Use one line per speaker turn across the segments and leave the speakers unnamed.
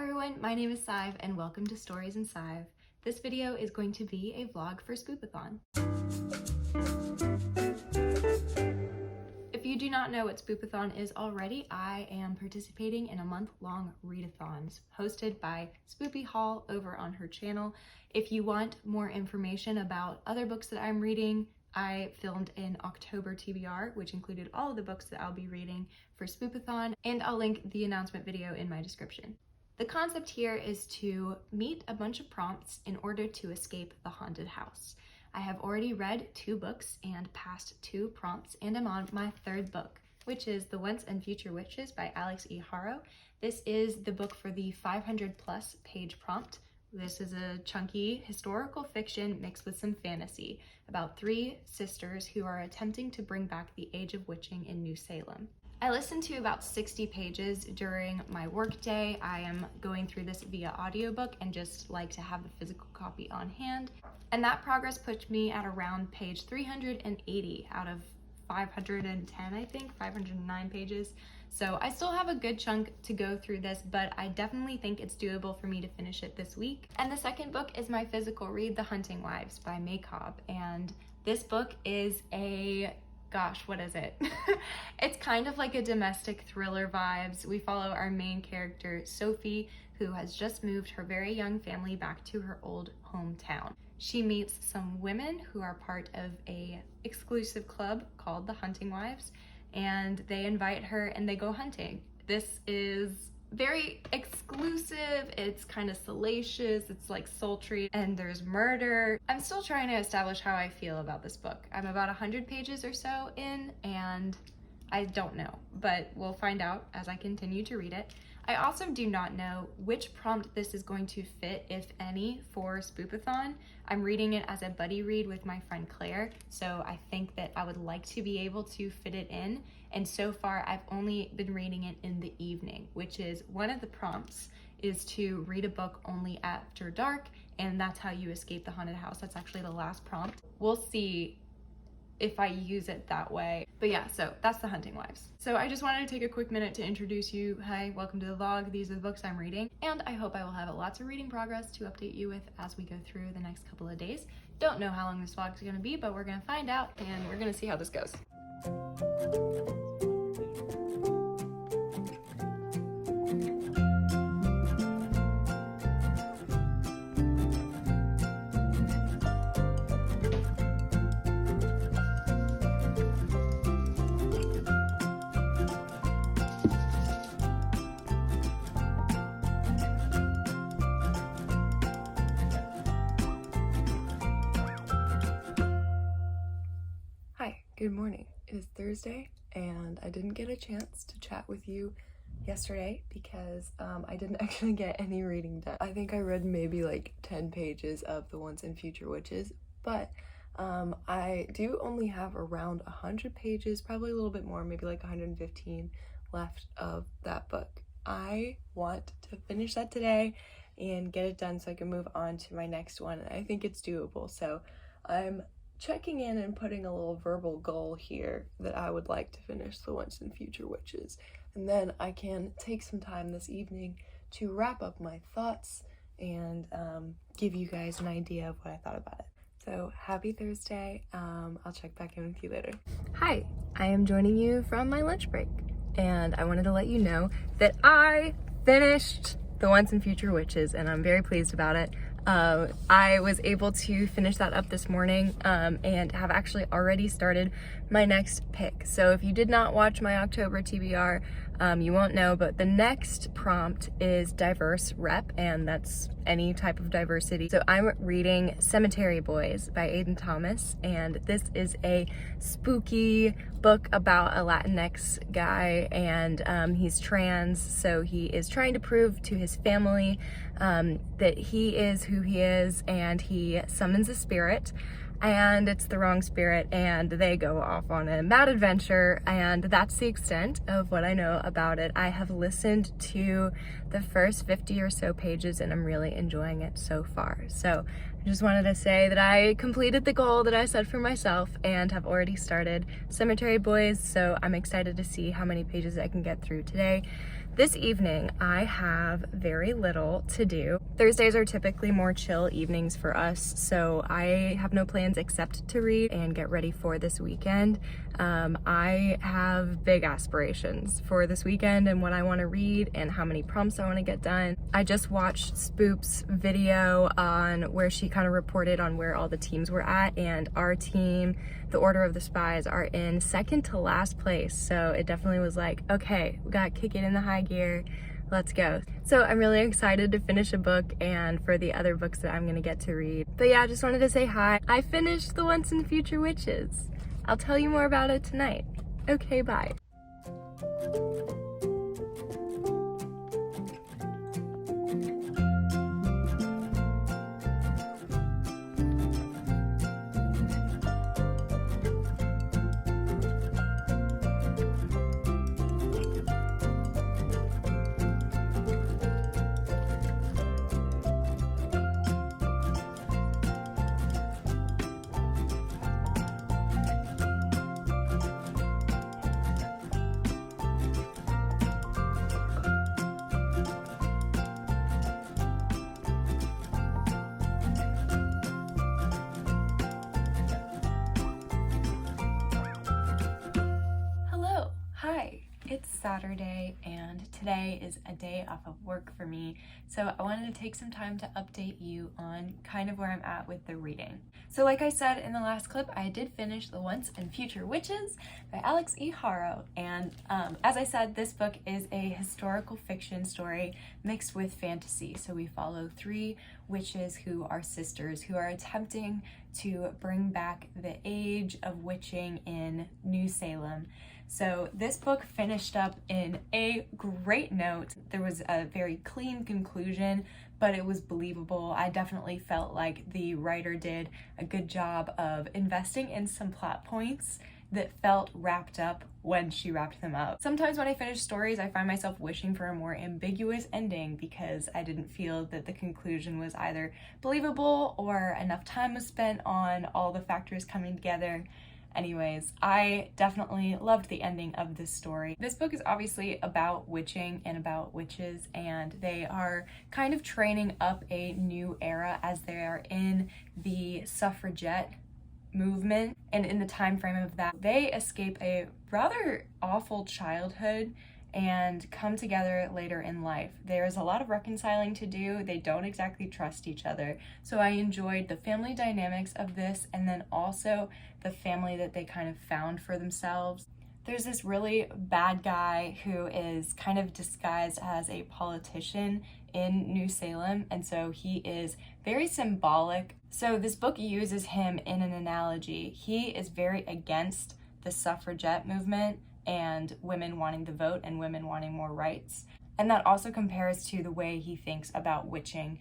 everyone, my name is Sive and welcome to Stories in Sive. This video is going to be a vlog for Spoopathon. If you do not know what Spoopathon is already, I am participating in a month-long readathons hosted by Spoopy Hall over on her channel. If you want more information about other books that I'm reading, I filmed an October TBR, which included all of the books that I'll be reading for Spoopathon, and I'll link the announcement video in my description. The concept here is to meet a bunch of prompts in order to escape the haunted house. I have already read 2 books and passed 2 prompts, and I'm on my 3rd book, which is The Once and Future Witches by Alex E. Haro. This is the book for the 500+ page prompt. This is a chunky historical fiction mixed with some fantasy about 3 sisters who are attempting to bring back the age of witching in New Salem. I listened to about 60 pages during my work day. I am going through this via audiobook and just like to have the physical copy on hand. And that progress puts me at around page 380 out of 510, I think, 509 pages. So I still have a good chunk to go through this, but I definitely think it's doable for me to finish it this week. And the second book is my physical read, The Hunting Wives by May Cobb. And this book is a what is it? It's kind of like a domestic thriller vibes. We follow our main character, Sophie, who has just moved her very young family back to her old hometown. She meets some women who are part of a exclusive club called the Hunting Wives, and they invite her and they go hunting. This is very exclusive, it's kind of salacious, it's like sultry, and there's murder. I'm still trying to establish how I feel about this book. I'm about 100 pages or so in, and I don't know, but we'll find out as I continue to read it. I also do not know which prompt this is going to fit, if any, for Spoopathon. I'm reading it as a buddy read with my friend Claire, so I think that I would like to be able to fit it in. And so far, I've only been reading it in the evening, which is one of the prompts is to read a book only after dark, and that's how you escape the haunted house. That's actually the last prompt. We'll see if I use it that way. But yeah, so that's The Hunting Wives. So I just wanted to take a quick minute to introduce you. Hi, welcome to the vlog. These are the books I'm reading, and I hope I will have lots of reading progress to update you with as we go through the next couple of days. Don't know how long this vlog is gonna be, but we're gonna find out, and we're gonna see how this goes.
Good morning. It is Thursday and I didn't get a chance to chat with you yesterday because I didn't actually get any reading done. I think I read maybe like 10 pages of The Once and Future Witches, but I do only have around 100 pages, probably a little bit more, maybe like 115 left of that book. I want to finish that today and get it done so I can move on to my next one. And I think it's doable, so I'm checking in and putting a little verbal goal here that I would like to finish The Once and Future Witches, and then I can take some time this evening to wrap up my thoughts and give you guys an idea of what I thought about it. So happy Thursday. I'll check back in with you later. Hi, I am joining you from my lunch break, and I wanted to let you know that I finished The Once and Future Witches, and I'm very pleased about it. I was able to finish that up this morning and have actually already started my next pick. So if you did not watch my October TBR, you won't know, but the next prompt is diverse rep, and that's any type of diversity. So I'm reading Cemetery Boys by Aiden Thomas, and this is a spooky book about a Latinx guy, and he's trans, so he is trying to prove to his family that he is who he is, and he summons a spirit, and it's the wrong spirit, and they go off on a mad adventure, and that's the extent of what I know about it. I have listened to the first 50 or so pages, and I'm really enjoying it so far. So I just wanted to say that I completed the goal that I set for myself and have already started Cemetery Boys, so I'm excited to see how many pages I can get through today.
This evening, I have very little to do. Thursdays are typically more chill evenings for us, so I have no plans except to read and get ready for this weekend. I have big aspirations for this weekend and what I want to read and how many prompts I want to get done. I just watched Spoop's video on where she kind of reported on where all the teams were at, and our team, the Order of the Spies, are in second to last place. So it definitely was like, okay, we got to kick it in the high gear. Let's go. So I'm really excited to finish a book and for the other books that I'm going to get to read. But yeah, I just wanted to say hi. I finished The Once and Future Witches. I'll tell you more about it tonight. Okay, bye. Hi, it's Saturday and today is a day off of work for me, so I wanted to take some time to update you on kind of where I'm at with the reading. So like I said in the last clip, I did finish The Once and Future Witches by Alex E. Haro, and as I said, this book is a historical fiction story mixed with fantasy. So we follow 3 witches who are sisters who are attempting to bring back the age of witching in New Salem. So this book finished up in a great note. There was a very clean conclusion, but it was believable. I definitely felt like the writer did a good job of investing in some plot points that felt wrapped up when she wrapped them up. Sometimes when I finish stories, I find myself wishing for a more ambiguous ending because I didn't feel that the conclusion was either believable or enough time was spent on all the factors coming together. Anyways, I definitely loved the ending of this story. This book is obviously about witching and about witches, and they are kind of training up a new era as they are in the suffragette movement, and in the time frame of that, they escape a rather awful childhood and come together later in life. There's a lot of reconciling to do. They don't exactly trust each other. So I enjoyed the family dynamics of this, and then also the family that they kind of found for themselves. There's this really bad guy who is kind of disguised as a politician in New Salem, and so he is very symbolic. So this book uses him in an analogy. He is very against the suffragette movement and women wanting to vote and women wanting more rights. And that also compares to the way he thinks about witching.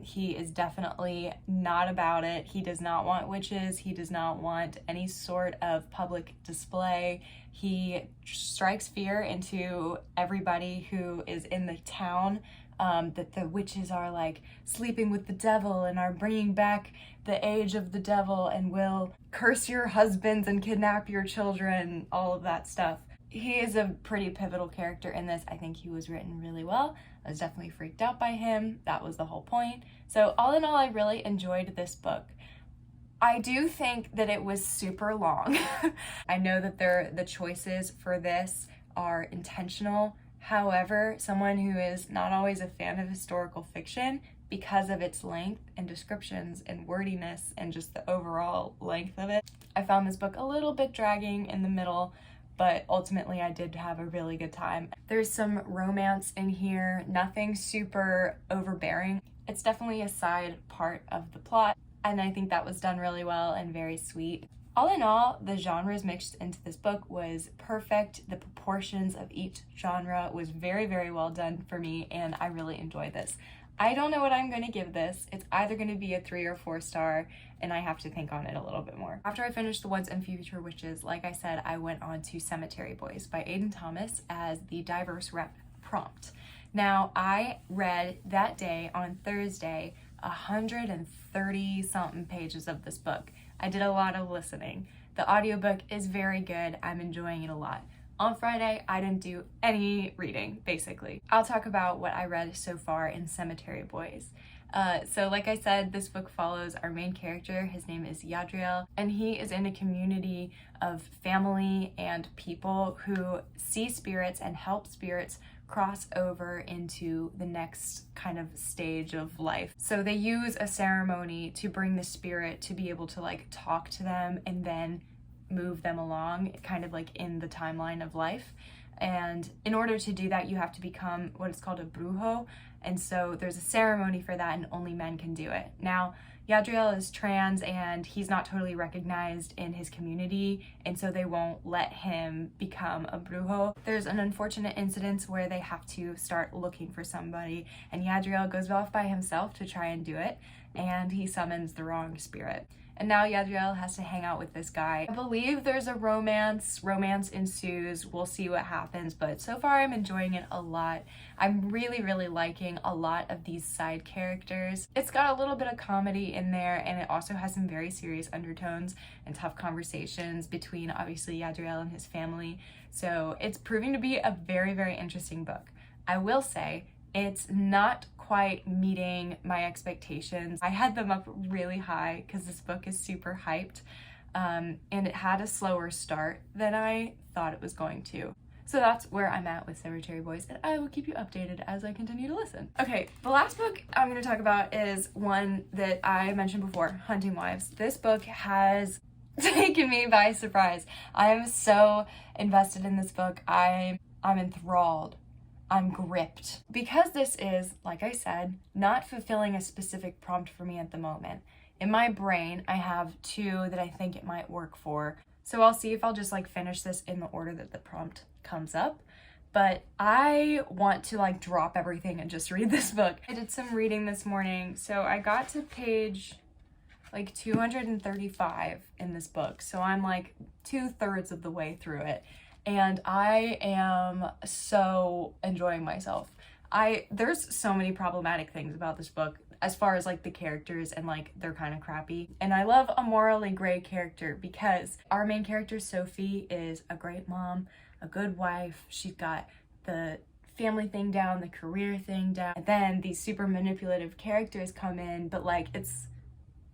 He is definitely not about it. He does not want witches. He does not want any sort of public display. He strikes fear into everybody who is in the town, that the witches are like sleeping with the devil and are bringing back the age of the devil and will curse your husbands and kidnap your children, all of that stuff. He is a pretty pivotal character in this. I think he was written really well. I was definitely freaked out by him. That was the whole point. So all in all, I really enjoyed this book. I do think that it was super long. I know that the choices for this are intentional. However, someone who is not always a fan of historical fiction, because of its length and descriptions and wordiness and just the overall length of it, I found this book a little bit dragging in the middle, but ultimately I did have a really good time. There's some romance in here, nothing super overbearing. It's definitely a side part of the plot, and I think that was done really well and very sweet. All in all, the genres mixed into this book was perfect. The proportions of each genre was very, very well done for me, and I really enjoyed this. I don't know what I'm going to give this. It's either going to be a 3 or 4 star, and I have to think on it a little bit more. After I finished The Once and Future Witches, like I said, I went on to Cemetery Boys by Aiden Thomas as the diverse rep prompt. Now, I read that day on Thursday 130 something pages of this book. I did a lot of listening. The audiobook is very good. I'm enjoying it a lot. On Friday, I didn't do any reading, basically. I'll talk about what I read so far in Cemetery Boys. So like I said, this book follows our main character. His name is Yadriel, and he is in a community of family and people who see spirits and help spirits cross over into the next kind of stage of life. So they use a ceremony to bring the spirit to be able to like talk to them and then move them along, kind of like in the timeline of life. And in order to do that, you have to become what is called a brujo. And so there's a ceremony for that, and only men can do it. Now, Yadriel is trans and he's not totally recognized in his community, and so they won't let him become a brujo. There's an unfortunate incident where they have to start looking for somebody, and Yadriel goes off by himself to try and do it, and he summons the wrong spirit. And now Yadriel has to hang out with this guy. I believe there's a romance ensues. We'll see what happens, but so far I'm enjoying it a lot. I'm really liking a lot of these side characters. It's got a little bit of comedy in there, and it also has some very serious undertones and tough conversations between obviously Yadriel and his family. So it's proving to be a very interesting book. I will say it's not quite meeting my expectations. I had them up really high because this book is super hyped, and it had a slower start than I thought it was going to. So that's where I'm at with Cemetery Boys, and I will keep you updated as I continue to listen. Okay, the last book I'm going to talk about is one that I mentioned before, Hunting Wives. This book has taken me by surprise. I am so invested in this book. I'm enthralled. I'm gripped. Because this is, like I said, not fulfilling a specific prompt for me at the moment. In my brain, I have two that I think it might work for. So I'll see if I'll just like finish this in the order that the prompt comes up. But I want to like drop everything and just read this book. I did some reading this morning. So I got to page like 235 in this book. So I'm like 2/3 of the way through it. And I am so enjoying myself. There's so many problematic things about this book as far as like the characters, and like they're kind of crappy. And I love a morally gray character because our main character, Sophie, is a great mom, a good wife. She's got the family thing down, the career thing down. And then these super manipulative characters come in, but like it's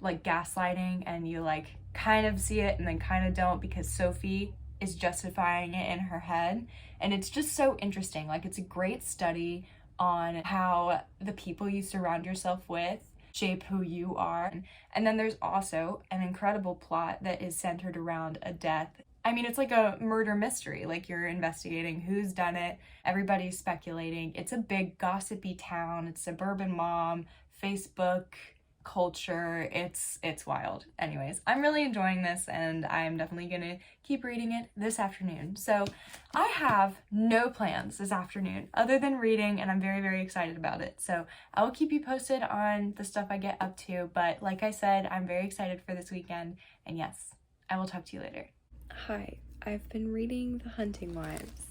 like gaslighting, and you like kind of see it and then kind of don't, because Sophie is justifying it in her head. And it's just so interesting. Like, it's a great study on how the people you surround yourself with shape who you are. And then there's also an incredible plot that is centered around a death. I mean, it's like a murder mystery. Like, you're investigating who's done it. Everybody's speculating. It's a big gossipy town. It's suburban mom, Facebook culture. It's wild. Anyways, I'm really enjoying this, and I'm definitely gonna keep reading it this afternoon. So I have no plans this afternoon other than reading, and I'm very excited about it. So I will keep you posted on the stuff I get up to, but like I said, I'm very excited for this weekend, and yes, I will talk to you later.
Hi, I've been reading The Hunting Wives,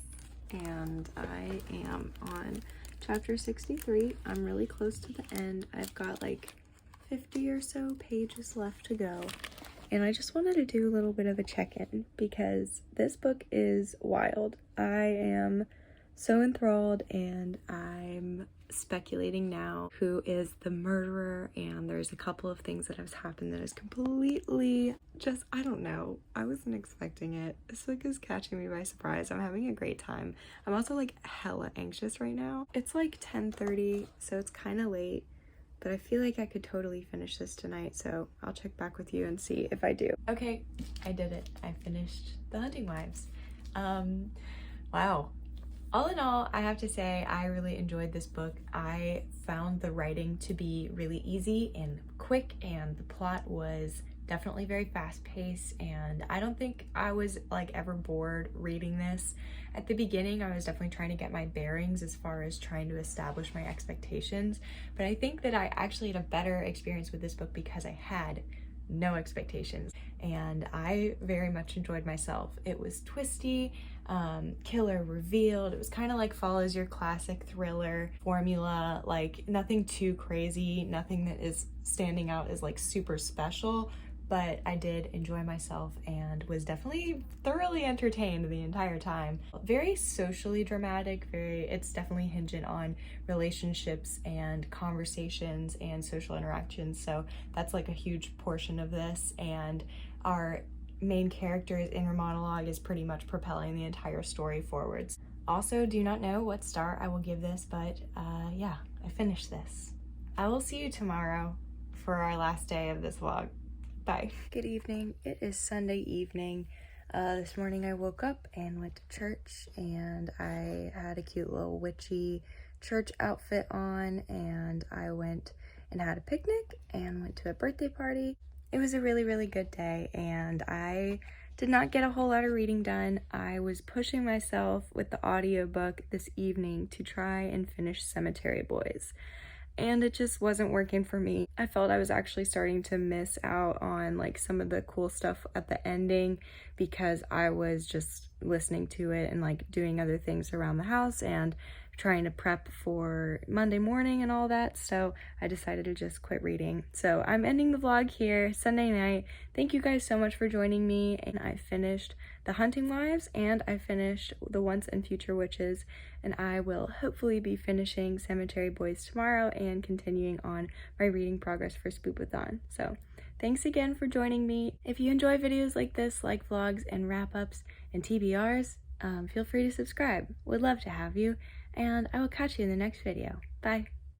and I am on chapter 63. I'm really close to the end. I've got like 50 or so pages left to go, and I just wanted to do a little bit of a check-in because this book is wild. I am so enthralled, and I'm speculating now who is the murderer, and there's a couple of things that have happened that is completely just, I don't know, I wasn't expecting it. This book is catching me by surprise. I'm having a great time. I'm also like hella anxious right now. It's like 10:30, so it's kind of late, but I feel like I could totally finish this tonight, so I'll check back with you and see if I do.
Okay, I did it. I finished The Hunting Wives. Wow. All in all, I have to say I really enjoyed this book. I found the writing to be really easy and quick, and the plot was definitely very fast-paced, and I don't think I was like ever bored reading this. At the beginning, I was definitely trying to get my bearings as far as trying to establish my expectations, but I think that I actually had a better experience with this book because I had no expectations, and I very much enjoyed myself. It was twisty, killer revealed. It was kind of like follows your classic thriller formula, like nothing too crazy, nothing that is standing out as like super special, but I did enjoy myself and was definitely thoroughly entertained the entire time. Very socially dramatic, it's definitely hinging on relationships and conversations and social interactions, so that's like a huge portion of this, and our main character's inner monologue is pretty much propelling the entire story forwards. Also, do not know what star I will give this, but yeah, I finished this. I will see you tomorrow for our last day of this vlog. Bye. Good evening. It is Sunday evening. This morning I woke up and went to church, and I had a cute little witchy church outfit on, and I went and had a picnic and went to a birthday party. It was a really, really good day, and I did not get a whole lot of reading done. I was pushing myself with the audiobook this evening to try and finish Cemetery Boys, and it just wasn't working for me. I felt I was actually starting to miss out on like some of the cool stuff at the ending because I was just listening to it and like doing other things around the house and trying to prep for Monday morning and all that, so I decided to just quit reading. So I'm ending the vlog here, Sunday night. Thank you guys so much for joining me, and I finished The Hunting Wives and I finished The Once and Future Witches, and I will hopefully be finishing Cemetery Boys tomorrow and continuing on my reading progress for Spoopathon. So thanks again for joining me. If you enjoy videos like this, like vlogs and wrap-ups and TBRs, feel free to subscribe. Would love to have you, and I will catch you in the next video. Bye.